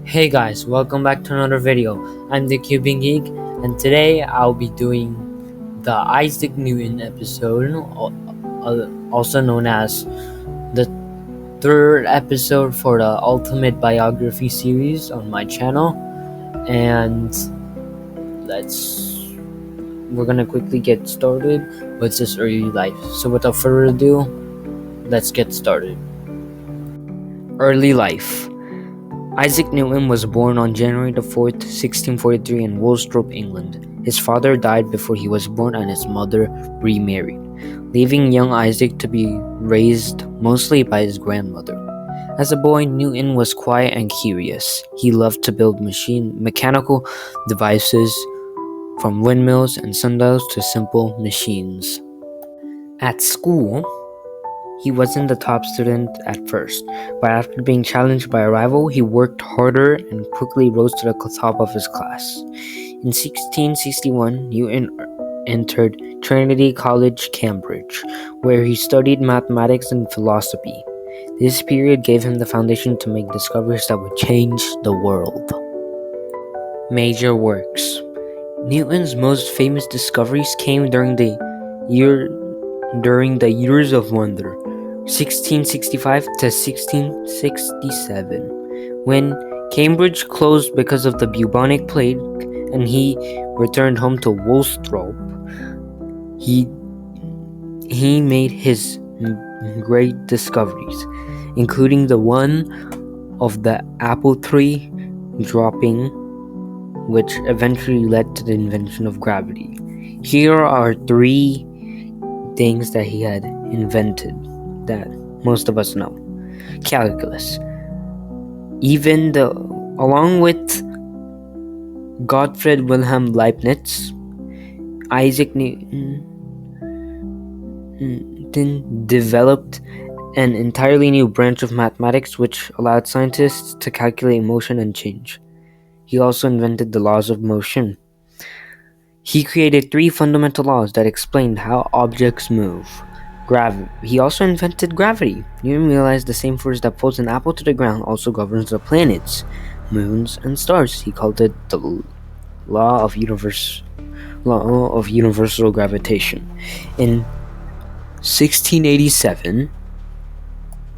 Hey guys, welcome back to another video. I'm thecubinggeek, and today I'll be doing the Isaac Newton episode, also known as the third episode for the Ultimate Biography series on my channel. And we're gonna quickly get started with his early life. So without further ado, let's get started. Early life. Isaac Newton was born on January 4th, 1643 in Woolsthorpe, England. His father died before he was born and his mother remarried, leaving young Isaac to be raised mostly by his grandmother. As a boy, Newton was quiet and curious. He loved to build mechanical devices, from windmills and sundials to simple machines. At school, he wasn't the top student at first, but after being challenged by a rival, he worked harder and quickly rose to the top of his class. In 1661, Newton entered Trinity College, Cambridge, where he studied mathematics and philosophy. This period gave him the foundation to make discoveries that would change the world. Major works. Newton's most famous discoveries came during the Years of Wonder, 1665 to 1667, when Cambridge closed because of the bubonic plague and he returned home to Woolsthorpe. He made his great discoveries, including the one of the apple tree dropping, which eventually led to the invention of gravity. Here are three things that he had invented that most of us know. Calculus. Along with Gottfried Wilhelm Leibniz, Isaac Newton developed an entirely new branch of mathematics which allowed scientists to calculate motion and change. He also invented the laws of motion. He created three fundamental laws that explained how objects move. He also invented gravity. Newton realized the same force that pulls an apple to the ground also governs the planets, moons, and stars. He called it the law of universal gravitation. In 1687,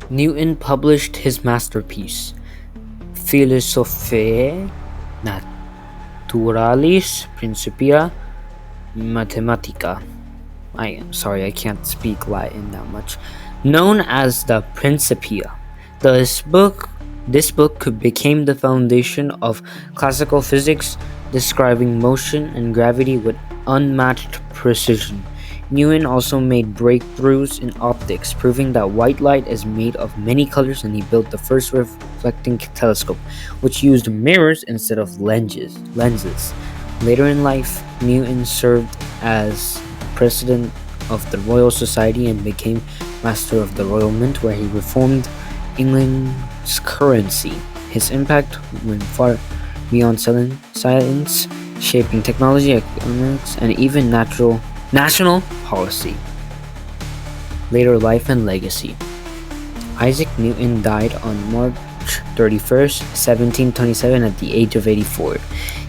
Newton published his masterpiece, Philosophiae Naturalis Principia Mathematica. I can't speak Latin that much. Known as the Principia. This book became the foundation of classical physics, describing motion and gravity with unmatched precision. Newton also made breakthroughs in optics, proving that white light is made of many colors, and he built the first reflecting telescope, which used mirrors instead of lenses. Later in life, Newton served as president of the Royal Society and became master of the Royal Mint, where he reformed England's currency. His impact went far beyond science, shaping technology, economics, and even national policy. Later life and legacy. Isaac Newton died on March 31st, 1727 at the age of 84.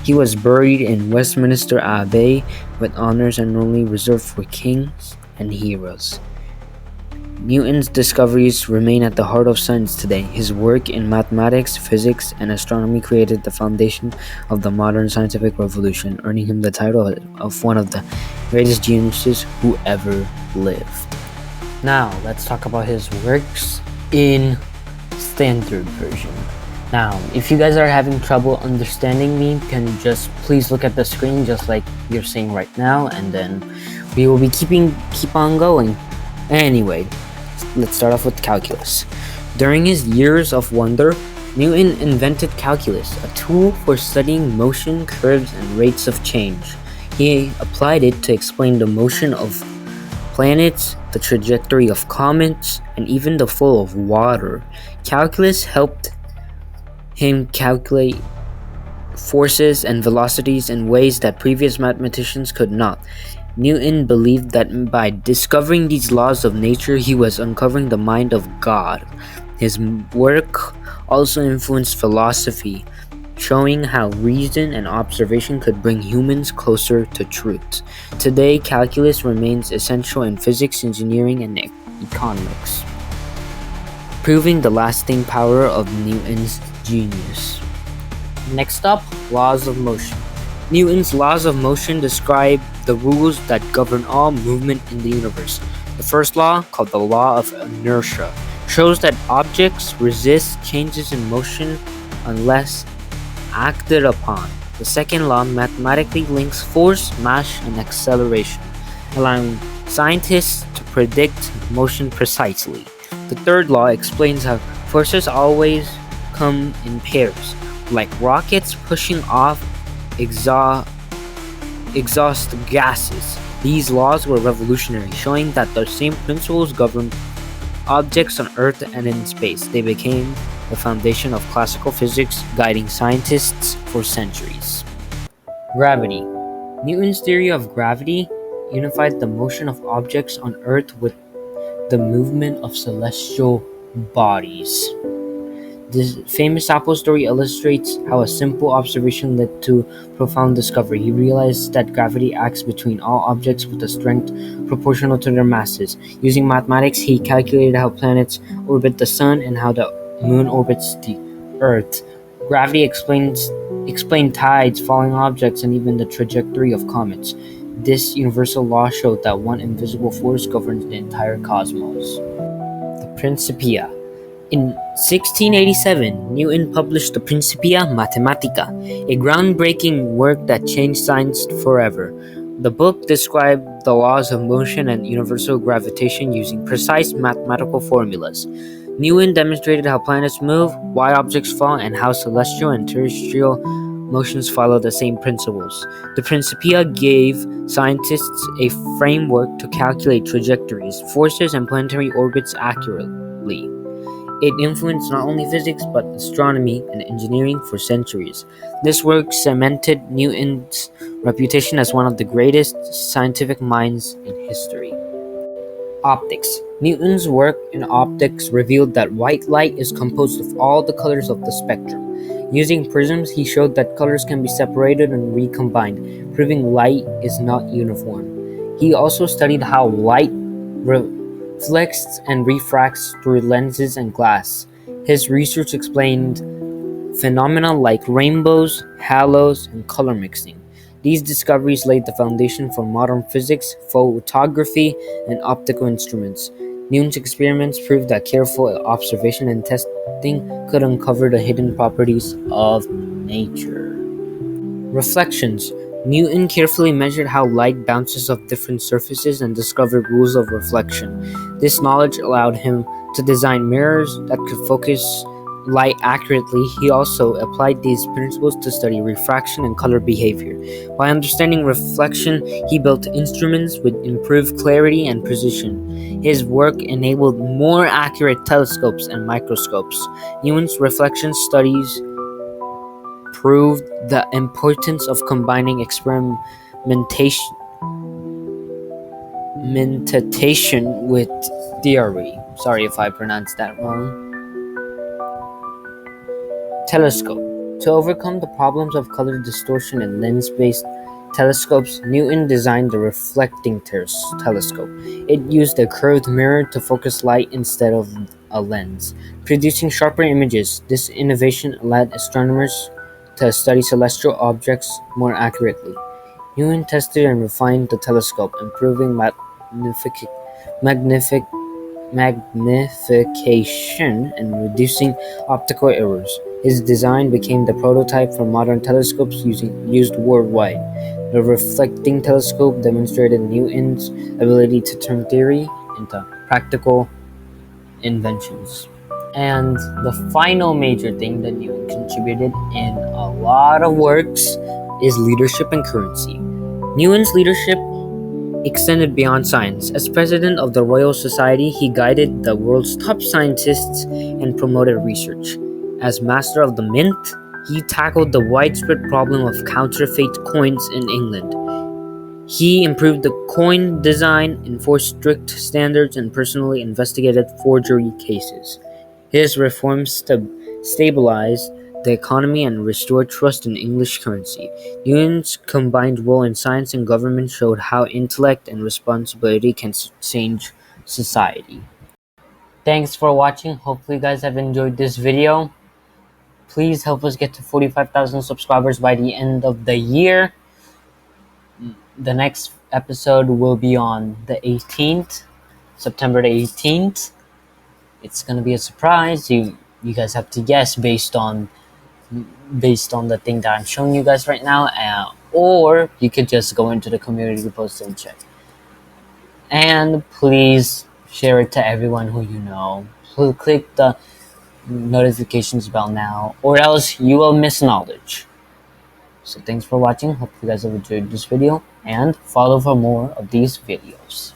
He was buried in Westminster Abbey with honors and only reserved for kings and heroes. Newton's discoveries remain at the heart of science today. His work in mathematics, physics, and astronomy created the foundation of the modern scientific revolution, earning him the title of one of the greatest geniuses who ever lived. Now, let's talk about his works in standard version. Now, if you guys are having trouble understanding me, can you just please look at the screen just like you're seeing right now, and then we will be keep on going. Anyway, let's start off with calculus. During his years of wonder, Newton invented calculus, a tool for studying motion, curves, and rates of change. He applied it to explain the motion of planets, the trajectory of comets, and even the flow of water. Calculus helped him calculate forces and velocities in ways that previous mathematicians could not. Newton believed that by discovering these laws of nature, he was uncovering the mind of God. His work also influenced philosophy, showing how reason and observation could bring humans closer to truth. Today, calculus remains essential in physics, engineering, and economics, proving the lasting power of Newton's genius. Next up, laws of motion. Newton's laws of motion describe the rules that govern all movement in the universe. The first law, called the law of inertia, shows that objects resist changes in motion unless acted upon. The second law mathematically links force, mass, and acceleration, allowing scientists to predict motion precisely. The third law explains how forces always come in pairs, like rockets pushing off exhaust gases. These laws were revolutionary, showing that the same principles govern objects on Earth and in space. They became the foundation of classical physics, guiding scientists for centuries. Gravity. Newton's theory of gravity unified the motion of objects on Earth with the movement of celestial bodies. This famous Apple story illustrates how a simple observation led to profound discovery. He realized that gravity acts between all objects with a strength proportional to their masses. Using mathematics, he calculated how planets orbit the sun and how the moon orbits the Earth. Gravity explained tides, falling objects, and even the trajectory of comets. This universal law showed that one invisible force governs the entire cosmos. The Principia. In 1687, Newton published the Principia Mathematica, a groundbreaking work that changed science forever. The book described the laws of motion and universal gravitation using precise mathematical formulas. Newton demonstrated how planets move, why objects fall, and how celestial and terrestrial motions follow the same principles. The Principia gave scientists a framework to calculate trajectories, forces, and planetary orbits accurately. It influenced not only physics but astronomy and engineering for centuries. This work cemented Newton's reputation as one of the greatest scientific minds in history. Optics. Newton's work in optics revealed that white light is composed of all the colors of the spectrum. Using prisms, he showed that colors can be separated and recombined, proving light is not uniform. He also studied how light reflects and refracts through lenses and glass. His research explained phenomena like rainbows, halos, and color mixing. These discoveries laid the foundation for modern physics, photography, and optical instruments. Newton's experiments proved that careful observation and testing could uncover the hidden properties of nature. Reflections. Newton carefully measured how light bounces off different surfaces and discovered rules of reflection. This knowledge allowed him to design mirrors that could focus light accurately. He also applied these principles to study refraction and color behavior. By understanding reflection, he built instruments with improved clarity and precision. His work enabled more accurate telescopes and microscopes. Newton's reflection studies proved the importance of combining experimentation with theory. Sorry if I pronounced that wrong. Telescope. To overcome the problems of color distortion in lens-based telescopes, Newton designed the reflecting telescope. It used a curved mirror to focus light instead of a lens, producing sharper images. This innovation allowed astronomers to study celestial objects more accurately. Newton tested and refined the telescope, improving magnification and reducing optical errors. His design became the prototype for modern telescopes used worldwide. The reflecting telescope demonstrated Newton's ability to turn theory into practical inventions. And the final major thing that Newton contributed in a lot of works is leadership and currency. Newton's leadership extended beyond science. As president of the Royal Society, he guided the world's top scientists and promoted research. As master of the mint, he tackled the widespread problem of counterfeit coins in England. He improved the coin design, enforced strict standards, and personally investigated forgery cases. His reforms stabilize the economy and restore trust in English currency. Newton's combined role in science and government showed how intellect and responsibility can change society. Thanks for watching. Hopefully you guys have enjoyed this video. Please help us get to 45,000 subscribers by the end of the year. The next episode will be on the 18th, September the 18th. It's gonna be a surprise. You guys have to guess based on the thing that I'm showing you guys right now, or you could just go into the community post and check. And please share it to everyone who you know. Please click the notifications bell now, or else you will miss knowledge. So thanks for watching. Hope you guys have enjoyed this video, and follow for more of these videos.